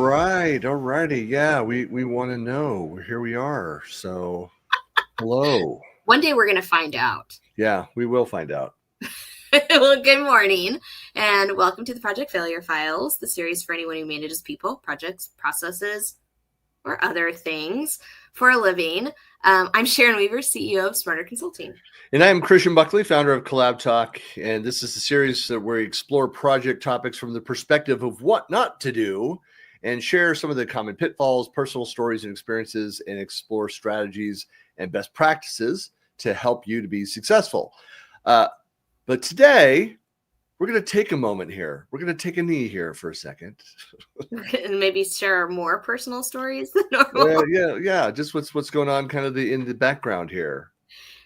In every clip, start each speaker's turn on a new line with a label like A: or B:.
A: right. All righty. Yeah, we want to know. Here we are. So, hello.
B: One day we're going to find out.
A: Yeah, we will find out.
B: Well, good morning and welcome to the Project Failure Files, the series for anyone who manages people, projects, processes, or other things for a living. I'm Sharon Weaver, CEO of Smarter Consulting.
A: And I'm Christian Buckley, founder of Collab Talk. And this is the series where we explore project topics from the perspective of what not to do and share some of the common pitfalls, personal stories and experiences, and explore strategies and best practices to help you to be successful. But today, we're going to take a moment here. We're going to take a knee here for a second.
B: And maybe share more personal stories than normal.
A: Yeah. Just what's going on kind of in the background here.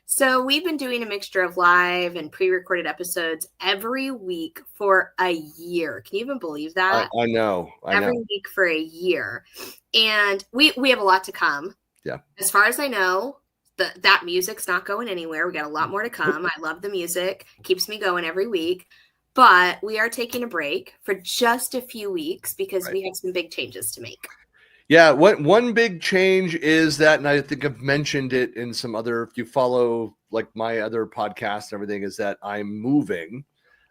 B: So we've been doing a mixture of live and pre-recorded episodes every week for a year. Can you even believe that?
A: I know.
B: Every week for a year. And we have a lot to come.
A: Yeah.
B: As far as I know, that music's not going anywhere. We got a lot more to come. I love the music. Keeps me going every week. But we are taking a break for just a few weeks because we have some big changes to make.
A: Yeah, one big change is that, and I think I've mentioned it in some other, if you follow like my other podcast and everything, is that I'm moving.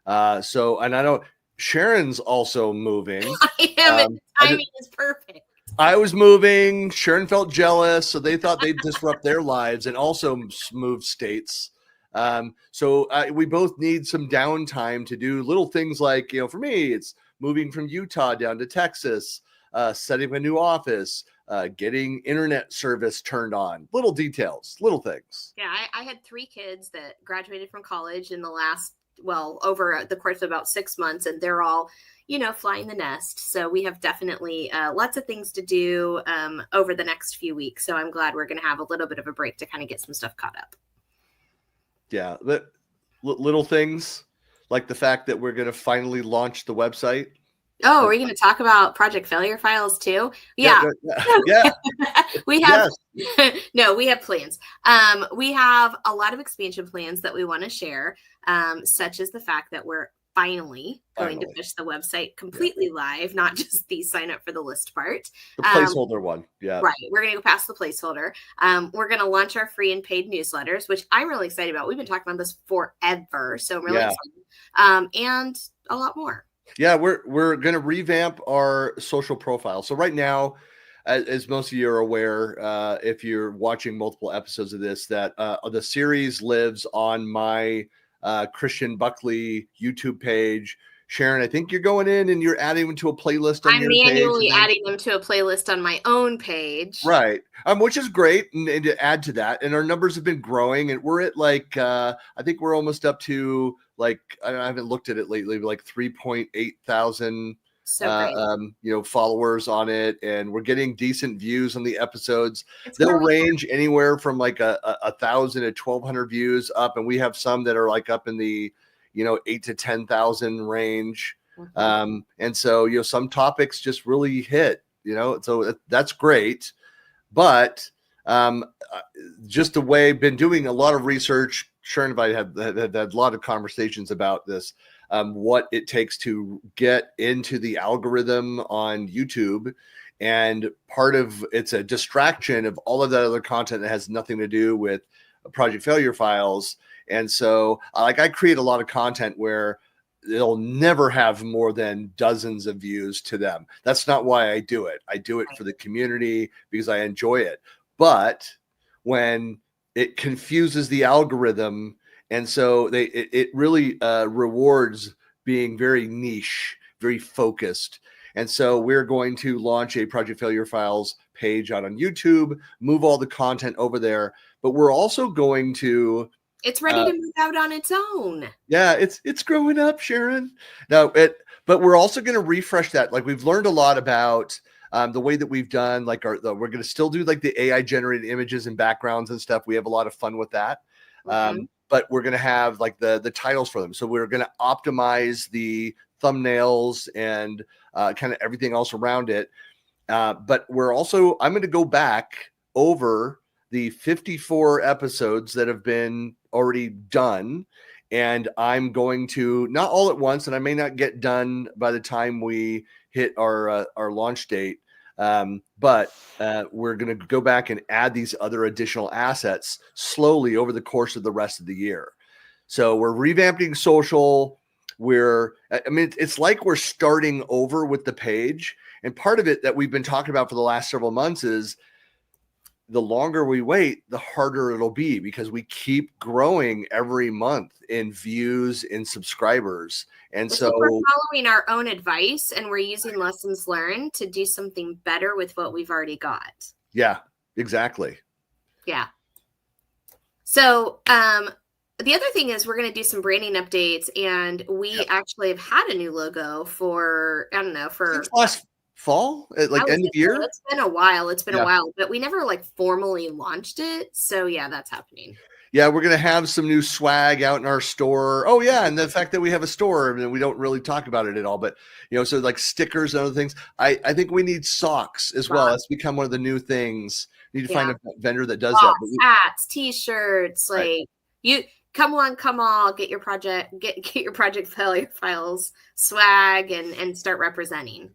A: And I know Sharon's also moving.
B: I am, and the timing is perfect.
A: I was moving. Sharon felt jealous, so they thought they'd disrupt their lives and also move states. So we both need some downtime to do little things like, for me, it's moving from Utah down to Texas, setting up a new office, getting internet service turned on, little details, little things.
B: Yeah, I had 3 kids that graduated from college in the last, over the course of about 6 months, and they're all, flying the nest. So we have definitely lots of things to do over the next few weeks. So I'm glad we're going to have a little bit of a break to kind of get some stuff caught up.
A: Yeah, little things like the fact that we're going to finally launch the website.
B: Oh, are we going to talk about Project Failure Files too?
A: Yeah.
B: We have, no, we have plans. We have a lot of expansion plans that we want to share, such as the fact that we're finally going to push the website completely live, not just the sign up for the list part.
A: The placeholder one. Yeah.
B: Right. We're going to go past the placeholder. We're going to launch our free and paid newsletters, which I'm really excited about. We've been talking about this forever. So I'm really excited. And a lot more.
A: Yeah, we're going to revamp our social profile. So right now, as most of you are aware, if you're watching multiple episodes of this, that the series lives on my Christian Buckley YouTube page. Sharon, I think you're going in and you're adding them to a playlist on your page.
B: I'm manually adding them to a playlist on my own page.
A: Right. Which is great. And to add to that, and our numbers have been growing, and we're at like, I think we're almost up to like, I haven't looked at it lately, but like 3.8 thousand, followers on it. And we're getting decent views on the episodes. They'll range anywhere from like 1,000 to 1,200 views up. And we have some that are like up in the, 8 to 10,000 range. Mm-hmm. And so, some topics just really hit, so that's great. But just the way I've been doing a lot of research, Sharon and I had a lot of conversations about this, what it takes to get into the algorithm on YouTube. And part of it's a distraction of all of that other content that has nothing to do with Project Failure Files. And so I create a lot of content where they'll never have more than dozens of views to them. That's not why I do it. I do it for the community because I enjoy it. But when it confuses the algorithm, and so it really rewards being very niche, very focused. And so we're going to launch a Project Failure Files page out on YouTube, move all the content over there. But we're also going to...
B: It's ready to move out on its own.
A: Yeah, it's growing up, Sharon. But we're also going to refresh that. Like, we've learned a lot about the way that we've done, like we're going to still do like the AI generated images and backgrounds and stuff. We have a lot of fun with that. Mm-hmm. But we're going to have like the titles for them. So we're going to optimize the thumbnails and kind of everything else around it. But I'm going to go back over the 54 episodes that have been already done. And I'm going to, not all at once, and I may not get done by the time we hit our launch date. But we're going to go back and add these other additional assets slowly over the course of the rest of the year. So we're revamping social. It's like we're starting over with the page. And part of it that we've been talking about for the last several months is the longer we wait, the harder it'll be, because we keep growing every month in views, in subscribers. And so
B: we're following our own advice, and we're using lessons learned to do something better with what we've already got.
A: Yeah, exactly.
B: Yeah. So, the other thing is we're going to do some branding updates, and we actually have had a new logo for, I don't know, for
A: last fall, like end of year.
B: It's been a while. A while, but we never like formally launched it. So yeah, that's happening.
A: Yeah, we're going to have some new swag out in our store. Oh yeah, and the fact that we have a store, and we don't really talk about it at all, but so like stickers and other things. I think we need socks as well. That's become one of the new things. We need to find a vendor that does that.
B: Hats, t-shirts, like you come all, get your project failure files swag and start representing.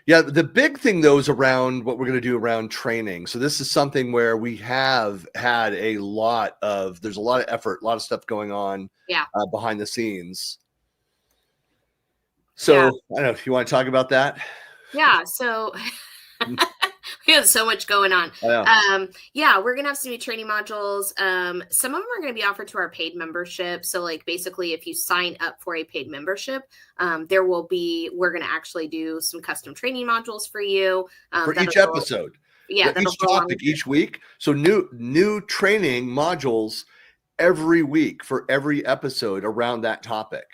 A: Yeah, the big thing, though, is around what we're going to do around training. So this is something where we have had there's a lot of effort, a lot of stuff going on behind the sings. So I don't know if you want to talk about that.
B: Yeah, so we have so much going on. We're going to have some new training modules. Some of them are going to be offered to our paid membership. So like basically if you sign up for a paid membership, we're going to actually do some custom training modules for you.
A: For each episode.
B: Yeah.
A: Each topic each week. So new training modules every week for every episode around that topic.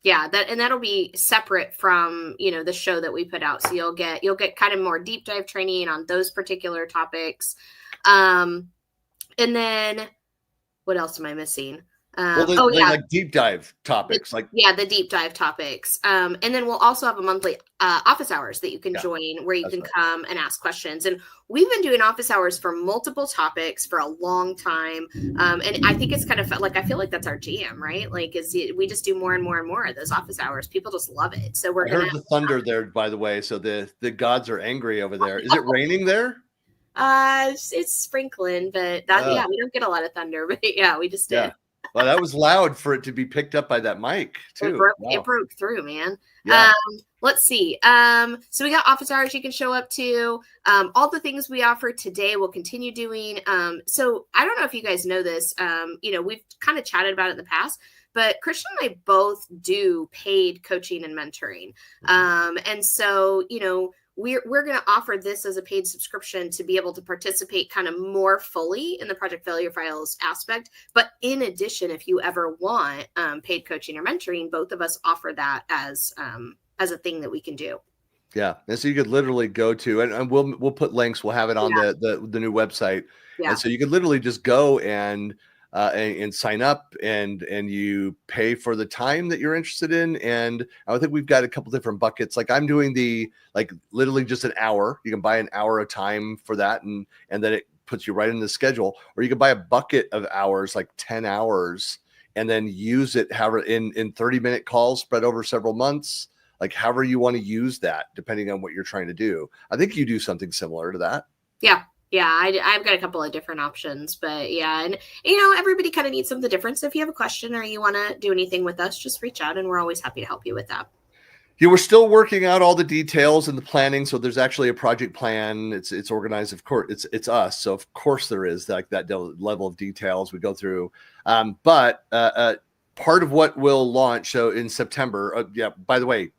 B: Yeah, that'll be separate from, the show that we put out. So you'll get kind of more deep dive training on those particular topics. And then what else am I missing?
A: Like deep dive topics,
B: the deep dive topics. And then we'll also have a monthly office hours that you can join, where you can come and ask questions. And we've been doing office hours for multiple topics for a long time. And I think it's kind of I feel like that's our jam, right? Like, we just do more and more and more of those office hours. People just love it. So
A: I heard the thunder there, by the way. So the gods are angry over there. Is it raining there?
B: It's sprinkling, but we don't get a lot of thunder, but we just did.
A: Yeah. Well, that was loud for it to be picked up by that mic too.
B: It broke through, man.
A: Yeah.
B: Let's see. So we got office hours you can show up to. All the things we offer today we'll continue doing. So I don't know if you guys know this. We've kind of chatted about it in the past, but Christian and I both do paid coaching and mentoring. And so, we're going to offer this as a paid subscription to be able to participate kind of more fully in the Project Failure Files aspect. But in addition, if you ever want paid coaching or mentoring, both of us offer that as a thing that we can do.
A: Yeah. And so you could literally go to, and we'll put links. We'll have it on the new website. Yeah. And so you could literally just go and sign up and you pay for the time that you're interested in. And I think we've got a couple different buckets. Like I'm doing literally just an hour. You can buy an hour of time for that. And then it puts you right in the schedule, or you can buy a bucket of hours, like 10 hours, and then use it in 30-minute calls spread over several months, like however you want to use that, depending on what you're trying to do. I think you do something similar to that.
B: Yeah. Yeah, I've got a couple of different options, but and everybody kind of needs something different. So if you have a question or you want to do anything with us, just reach out and we're always happy to help you with that.
A: Yeah, we're still working out all the details and the planning. So there's actually a project plan. It's organized. Of course, it's us. So of course there is like that level of details we go through. But part of what we'll launch in September. By the way,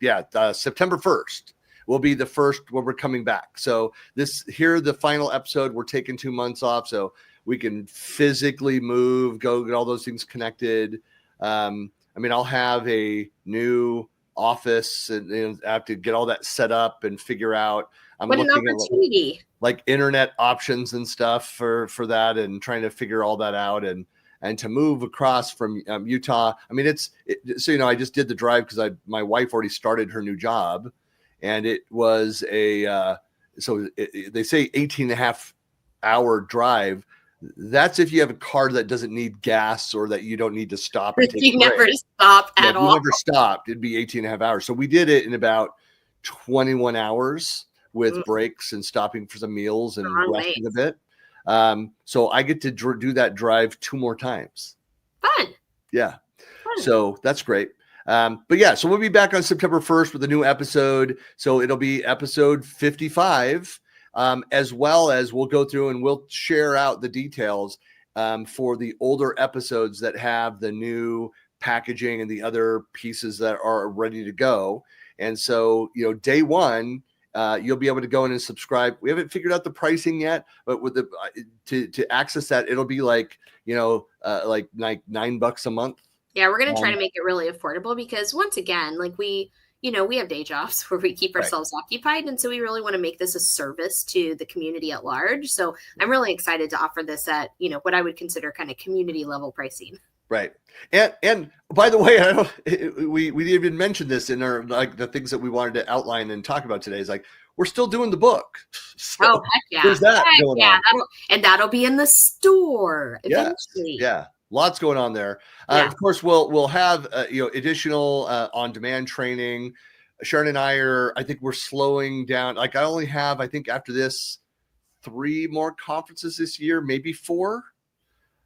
A: September 1st. Will be the first when we're coming back. So the final episode, we're taking 2 months off so we can physically move, go get all those things connected. I'll have a new office and I have to get all that set up and figure out.
B: What an opportunity.
A: Like internet options and stuff for that, and trying to figure all that out and to move across from Utah. I just did the drive because my wife already started her new job. And it was they say 18.5-hour drive. That's if you have a car that doesn't need gas or that you don't need to stop.
B: You never stop at all.
A: If you never stopped, it'd be 18.5 hours. So we did it in about 21 hours with breaks and stopping for some meals and resting a bit. So I get to do that drive 2 more times.
B: Fun.
A: Yeah. Fun. So that's great. But yeah, so we'll be back on September 1st with a new episode. So it'll be episode 55, as well as we'll go through and we'll share out the details for the older episodes that have the new packaging and the other pieces that are ready to go. And so, day one, you'll be able to go in and subscribe. We haven't figured out the pricing yet, but with the to access that, it'll be like like $9 a month.
B: Yeah, we're gonna try to make it really affordable because once again, like we have day jobs where we keep ourselves occupied, and so we really want to make this a service to the community at large. So I'm really excited to offer this at what I would consider kind of community level pricing.
A: Right. And by the way, we didn't even mention this in our the things that we wanted to outline and talk about today. Is like we're still doing the book. So
B: heck yeah!
A: There's that going on.
B: That'll be in the store eventually.
A: Yeah. Lots going on there. Of course, we'll have additional on-demand training. Sharon and I think we're slowing down. Like I only have, I think after this, 3 more conferences this year, maybe 4.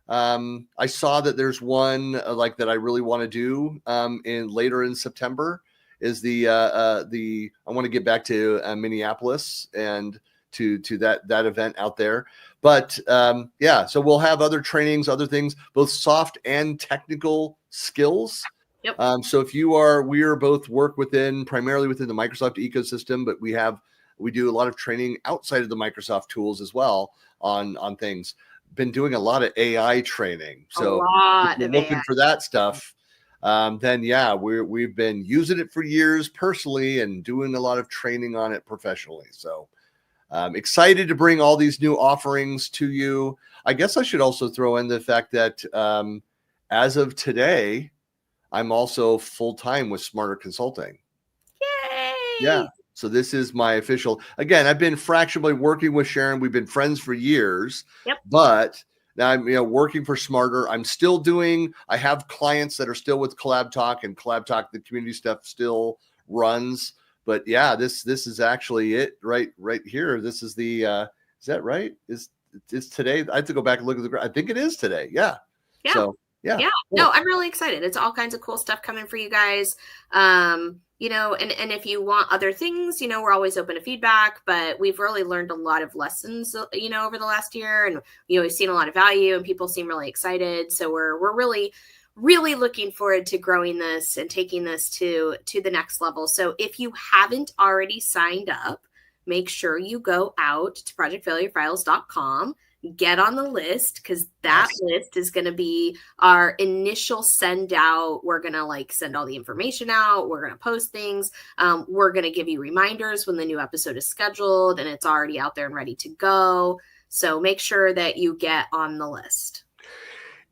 A: I saw that there's one that I really want to do later in September. Is I want to get back to Minneapolis and to that event out there. But so we'll have other trainings, other things, both soft and technical skills.
B: Yep.
A: So if we are both work primarily within the Microsoft ecosystem, but we do a lot of training outside of the Microsoft tools as well on things. Been doing a lot of AI training. So if you're looking for that stuff, then we've been using it for years personally and doing a lot of training on it professionally. So excited to bring all these new offerings to you. I guess I should also throw in the fact that as of today, I'm also full-time with Smarter Consulting.
B: Yay!
A: Yeah. So this is my official. Again, I've been fractionally working with Sharon. We've been friends for years.
B: Yep.
A: But now I'm working for Smarter. I'm still I have clients that are still with Collab Talk, and Collab Talk, the community stuff still runs. But yeah, this is actually it right here. This is the is that right? Is today? I have to go back and look at I think it is today. Yeah.
B: Yeah.
A: So yeah.
B: Yeah. Cool. No, I'm really excited. It's all kinds of cool stuff coming for you guys. And if you want other things, we're always open to feedback, but we've really learned a lot of lessons, over the last year, and we've seen a lot of value and people seem really excited. So we're really looking forward to growing this and taking this to the next level. So if you haven't already signed up, make sure you go out to projectfailurefiles.com, get on the list, because that list is going to be our initial send out. We're going to send all the information out. We're going to post things. We're going to give you reminders when the new episode is scheduled and it's already out there and ready to go. So make sure that you get on the list.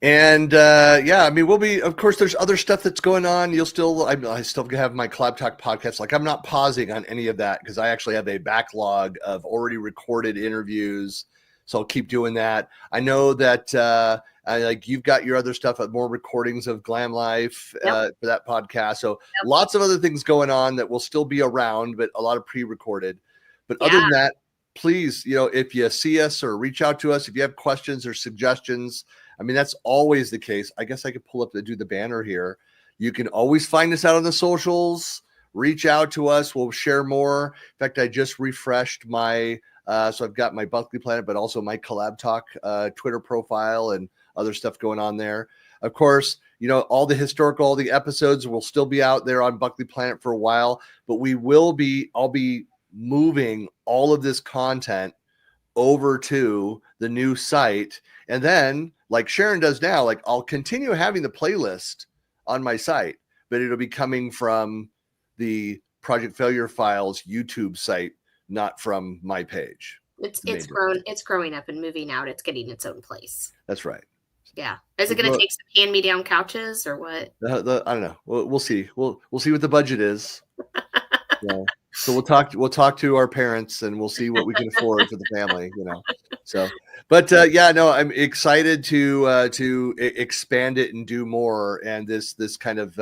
A: And we'll be, of course, there's other stuff that's going on. I still have my Collab Talk podcast. I'm not pausing on any of that because I actually have a backlog of already recorded interviews. So I'll keep doing that. I know that you've got your other stuff, more recordings of Glam Life for that podcast. So lots of other things going on that will still be around, but a lot of pre-recorded. But other than that, please, if you see us or reach out to us, if you have questions or suggestions, that's always the case. I guess I could do the banner here. You can always find us out on the socials. Reach out to us. We'll share more. In fact, I just refreshed my, so I've got my Buckley Planet, but also my Collab Talk Twitter profile and other stuff going on there. Of course, all the episodes will still be out there on Buckley Planet for a while, but I'll be moving all of this content over to the new site. And then, like Sharon does now, I'll continue having the playlist on my site, but it'll be coming from the Project Failure Files YouTube site, not from my page.
B: It's growing up and moving out. It's getting its own place.
A: That's right.
B: Yeah. Is it going to take some hand-me-down couches or what?
A: I don't know. We'll see. We'll see what the budget is. So we'll talk to our parents and we'll see what we can afford for the family, So, but I'm excited to expand it and do more. And this kind of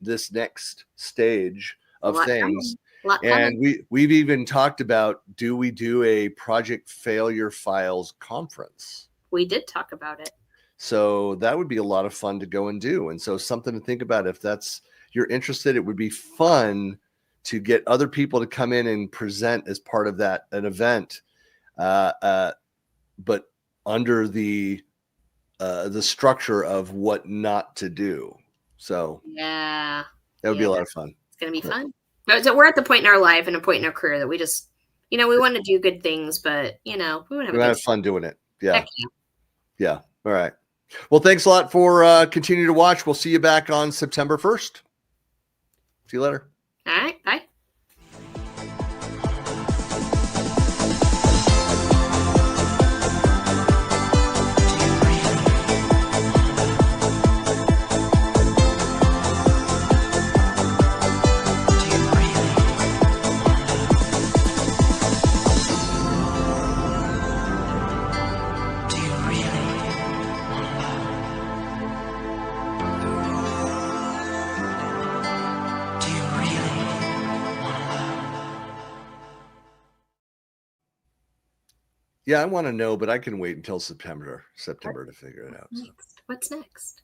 A: this next stage of things
B: A lot
A: And
B: coming.
A: we've even talked about, do we do a Project Failure Files conference?
B: We did talk about it.
A: So that would be a lot of fun to go and do. And so something to think about, if that's you're interested, it would be fun to get other people to come in and present as part of an event, but under the structure of what not to do. So
B: Yeah,
A: that would be a lot of fun.
B: It's gonna be fun. So we're at the point in our life and a point in our career that we just, we want to do good things, but we want to
A: have fun doing it. Yeah.
B: Heck yeah.
A: Yeah. All right. Well, thanks a lot for continuing to watch. We'll see you back on September 1st. See you later.
B: All right. Bye.
A: Yeah, I want to know, but I can wait until September to figure it out. So.
B: What's next?